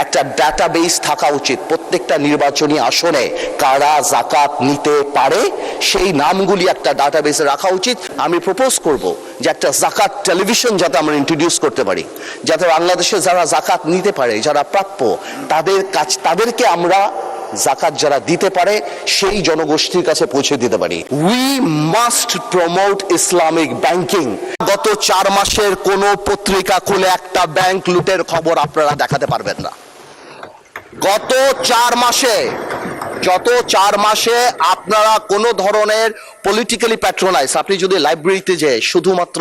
একটা ডাটাবেস থাকা উচিত প্রত্যেকটা নির্বাচনী আসনে কারা জাকাত নিতে পারে সেই নামগুলি একটা ডাটাবেসে রাখা উচিত। আমি প্রপোজ করব যে একটা জাকাত টেলিভিশন যাতে আমরা ইন্ট্রোডিউস করতে পারি, যাতে বাংলাদেশে যারা জাকাত নিতে পারে, যারা প্রাপ্য, তাদেরকে আমরা জাকাত যারা দিতে পারে সেই জনগোষ্ঠীর কাছে পৌঁছে দিতে পারি। We must promote Islamic banking. গত 4 মাসের কোন পত্রিকা খুলে একটা ব্যাংক লুটের খবর আপনারা দেখাতে পারবেন না। গত 4 মাসে আপনারা কোন ধরনের পলিটিক্যালি প্যাট্রোনাইজ, আপনি যদি লাইব্রেরিতে যে শুধুমাত্র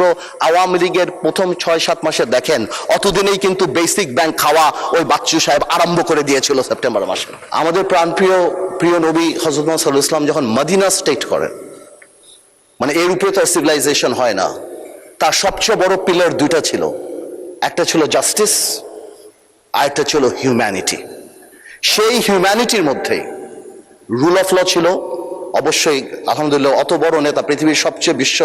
আওয়ামী লীগের প্রথম 6-7 মাসে দেখেন, অতদিনেই কিন্তু বেসিক ব্যাংক খাওয়া ওই বাচ্চু সাহেব আরম্ভ করে দিয়েছিল সেপ্টেম্বর মাসে। আমাদের প্রিয় নবী হযরত মুহাম্মদ সাল্লাল্লাহু আলাইহি ওয়াসাল্লাম যখন মদিনা স্টেট করেন, মানে এর উপরে তো সিভিলাইজেশন হয় না, তার সবচেয়ে বড় পিলার 2টা ছিল। একটা ছিল জাস্টিস, আরেকটা ছিল হিউম্যানিটি। সেই হিউম্যানিটির মধ্যে রুল অফ ল ছিল। অবশ্যই আলহামদুলিল্লাহ অত বড় নেতা, পৃথিবীর সবচেয়ে বিশ্ব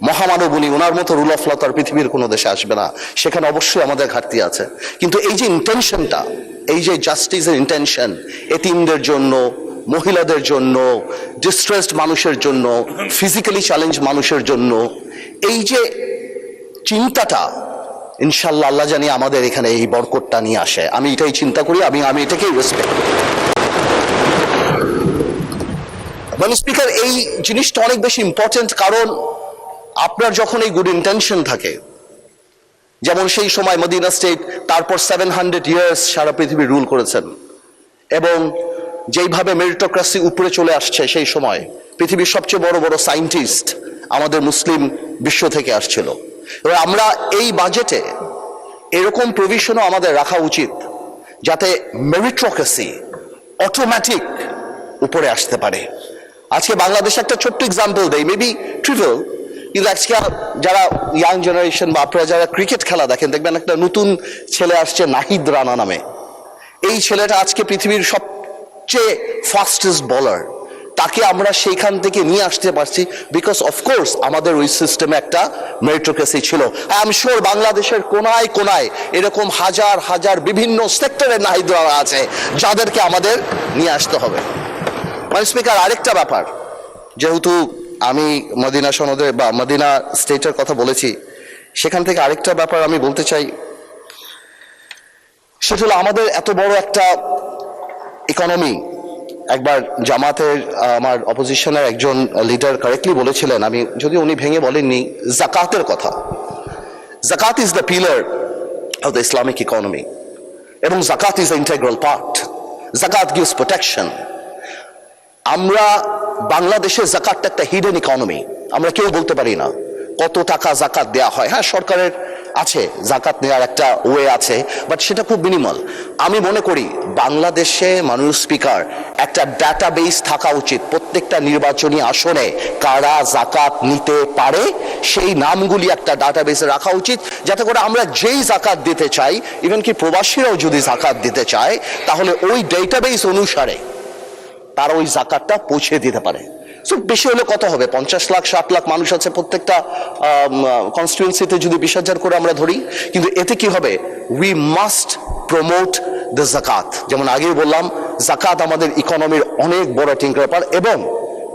মহামানব উনি, ওনার মতো রুল অফ ল তার পৃথিবীর কোনো দেশে আসবে না, সেখানে অবশ্যই আমাদের ঘাটতি আছে। কিন্তু এই যে ইন্টেনশনটা, এই যে জাস্টিসের ইন্টেনশন, এতিমদের জন্য, মহিলাদের জন্য, ডিস্ট্রেসড মানুষের জন্য, ফিজিক্যালি চ্যালেঞ্জ মানুষের জন্য, এই যে চিন্তাটা ইনশাল্লাহ আল্লাহ জানি আমাদের এখানে এই বরকতটা নিয়ে আসে। আমি এটাই চিন্তা করি, আমি এটাকেই রেসপেক্ট। মানে স্পিকার, এই জিনিসটা অনেক বেশি ইম্পর্টেন্ট, কারণ আপনার যখন এই গুড ইন্টেনশন থাকে, যেমন সেই সময় মদিনা স্টেট তারপর 700 ইয়ার্স সারা পৃথিবী রুল করেছেন, এবং যেইভাবে মেরিটোক্রেসি উপরে চলে আসছে, সেই সময় পৃথিবীর সবচেয়ে বড় বড় সায়েন্টিস্ট আমাদের মুসলিম বিশ্ব থেকে আসছিল। এবার আমরা এই বাজেটে এরকম প্রভিশনও আমাদের রাখা উচিত যাতে মেরিটোক্রেসি অটোমেটিক উপরে আসতে পারে। আজকে বাংলাদেশ একটা ছোট্ট এক্সাম্পল দেয়, মেবি ট্রিভিয়াল, কিন্তু আজকে যারা ইয়াং জেনারেশন বা আপনারা যারা ক্রিকেট খেলা দেখেন, দেখবেন একটা নতুন ছেলে আসছে নাহিদ রানা নামে। এই ছেলেটা আজকে পৃথিবীর সবচেয়ে ফাস্টেস্ট বোলার। তাকে আমরা সেইখান থেকে নিয়ে আসতে পারছি বিকজ অফকোর্স আমাদের ওই সিস্টেমে একটা মেরিটোক্রেসি ছিল। আই এম শিওর বাংলাদেশের কোনায় কোনায় এরকম হাজার হাজার বিভিন্ন সেক্টরের নাহিদ রানা আছে যাদেরকে আমাদের নিয়ে আসতে হবে। মানে স্পিকার, আরেকটা ব্যাপার, যেহেতু আমি মদিনা সনদে বা মদিনা স্টেটের কথা বলেছি, সেখান থেকে আরেকটা ব্যাপার আমি বলতে চাই, সেটা হলো আমাদের এত বড় একটা ইকোনমি। একবার জামাতের আমার অপোজিশনের একজন লিডার কারেক্টলি বলেছিলেন, আমি যদি উনি ভেঙে বলেননি, জাকাতের কথা। জাকাত is the pillar of the Islamic economy, এবং জাকাত ইজ দ্য ইন্টিগ্রাল পার্ট। জাকাত গিভস প্রোটেকশন। আমরা বাংলাদেশের জাকাতটা একটা হিডেন ইকোনমি, আমরা কেউ বলতে পারি না কত টাকা জাকাত দেয়া হয়। হ্যাঁ, সরকারের আছে জাকাত নেওয়ার একটা ওয়ে আছে, বাট সেটা খুব মিনিমাল। আমি মনে করি বাংলাদেশে মানুষ স্পিকার একটা ডাটাবেস থাকা উচিত প্রত্যেকটা নির্বাচনী আসনে কারা জাকাত নিতে পারে সেই নামগুলি একটা ডাটাবেসে রাখা উচিত, যাতে করে আমরা যেই জাকাত দিতে চাই, ইভেন কি প্রবাসীরাও যদি জাকাত দিতে চায়, তাহলে ওই ডেটাবেস অনুসারে তারা ওই জাকাতটা পৌঁছে দিতে পারে। সো বেশি হলে কত হবে, 50 লাখ 60 লাখ মানুষ আছে প্রত্যেকটা কনস্টিটুয়েন্সিতে, যদি 20,000 করে আমরা ধরি। কিন্তু এতে কি হবে, উই মাস্ট প্রমোট দ্য জাকাত। যেমন আগেই বললাম, জাকাত আমাদের ইকোনমির অনেক বড় টিঙ্কার ব্যাপার, এবং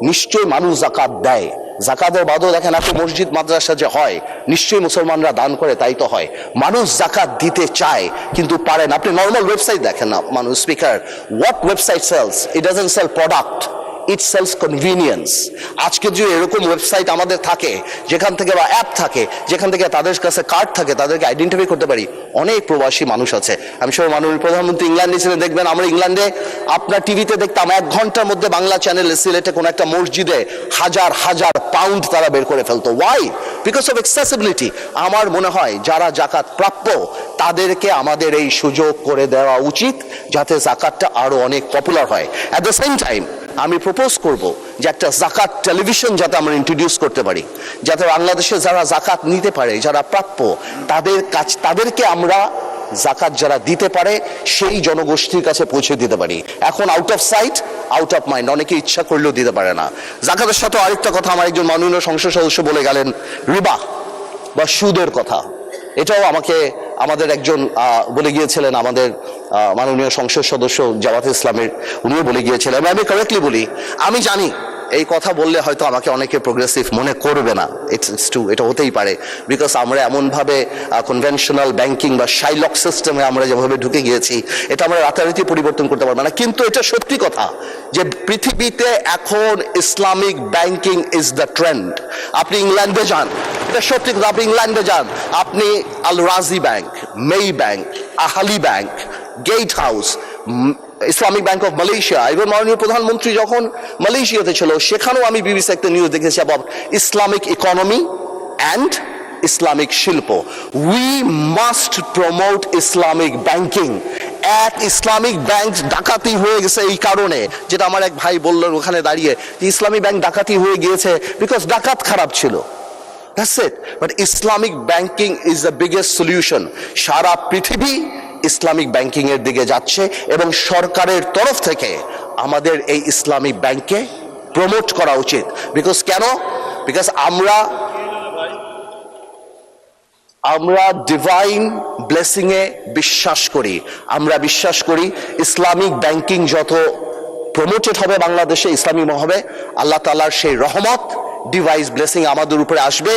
নিশ্চয়ই মানুষ জাকাত দেয়। জাকাতের বাদও দেখেন এত মসজিদ মাদ্রাসা যে হয়, নিশ্চয়ই মুসলমানরা দান করে, তাই তো হয়। মানুষ জাকাত দিতে চায় কিন্তু পারেন। আপনি নর্মাল ওয়েবসাইট দেখেন না মানুষ speaker, what website sells? It doesn't sell product, it sells convenience. আজকে যে এরকম ওয়েবসাইট আমাদের থাকে, যেখান থেকে বা অ্যাপ থাকে, যেখান থেকে তাদের কাছে কার্ড থাকে, তাদেরকে আইডেন্টিফাই করতে পারি। অনেক প্রবাসী মানুষ আছে। আমি সব মাননীয় প্রধানমন্ত্রী ইংল্যান্ডে ছিলেন, দেখবেন আমরা ইংল্যান্ডে আপনার টিভিতে দেখতাম 1 ঘন্টার মধ্যে বাংলা চ্যানেলে সিলেটে কোনো একটা মসজিদে হাজার হাজার পাউন্ড তারা বের করে ফেলতো। ওয়াই? Because of accessibility. আমার মনে হয় যারা জাকাত প্রাপ্য তাদেরকে আমাদের এই সুযোগ করে দেওয়া উচিত, যাতে জাকাতটা আরো অনেক পপুলার হয়। অ্যাট দ্য সেম টাইম আমি প্রপোজ করব যে একটা জাকাত টেলিভিশন যাতে আমরা ইন্ট্রোডিউস করতে পারি, যাতে বাংলাদেশে যারা জাকাত নিতে পারে, যারা প্রাপ্য, তাদেরকে আমরা জাকাত যারা দিতে পারে সেই জনগোষ্ঠীর কাছে পৌঁছে দিতে পারি। এখন out of sight out of mind, অনেকে ইচ্ছা করলেও দিতে পারে না। জাকাতের সাথে আরেকটা কথা আমার একজন মাননীয় সংসদ সদস্য বলে গেলেন, রিবা বা সুদের কথা। এটাও আমাদের একজন বলে গিয়েছিলেন, আমাদের মাননীয় সংসদ সদস্য জামাতে ইসলামের উনিও বলে গিয়েছিলেন, আমি কারেক্টলি বলি, আমি জানি এই কথা বললে হয়তো আমাকে অনেকে প্রোগ্রেসিভ মনে করবে না, ইটস টু, এটা হতেই পারে, বিকজ আমরা এমনভাবে কনভেনশনাল ব্যাংকিং বা শাইলক সিস্টেমে আমরা যেভাবে ঢুকে গিয়েছি, এটা আমরা রাতারাতি পরিবর্তন করতে পারবো না। কিন্তু এটা সত্যি কথা যে পৃথিবীতে এখন Islamic banking is the trend. আপনি ইংল্যান্ডে যান, এটা সত্যি কথা, আপনি ইংল্যান্ডে যান, আপনি Al Rajhi bank, Maybank, Ahli bank, gate house, Islamic bank of Malaysia, এবং মাননীয় প্রধানমন্ত্রী যখন মালয়েশিয়াতে ছিল সেখানেও আমি বিবিসি একটা নিউজ দেখেছি about Islamic economy and Islamic শিল্প। We must promote Islamic banking. এক ইসলামিক ব্যাংক ডাকাতি হয়ে গেছে এই কারণে, যেটা আমার এক ভাই বললেন ওখানে দাঁড়িয়ে, যে ইসলামিক ব্যাংক ডাকাতি হয়ে গিয়েছে বিকজ ডাকাত খারাপ ছিল। That's it. But Islamic banking is the biggest solution. সারা পৃথিবী ইসলামিক ব্যাংকিং এর দিকে যাচ্ছে এবং সরকারের তরফ থেকে আমাদের এই ইসলামিক ব্যাংককে প্রমোট করা উচিত। বিকজ কেন? বিকজ আমরা ডিভাইন ব্লেসিং এ বিশ্বাস করি। আমরা বিশ্বাস করি ইসলামিক ব্যাংকিং যত প্রমোটেড হবে বাংলাদেশে, ইসলামিক হবে, আল্লাহ তাআলার সেই রহমত ডিভাইস ব্লেসিং আমাদের উপরে আসবে।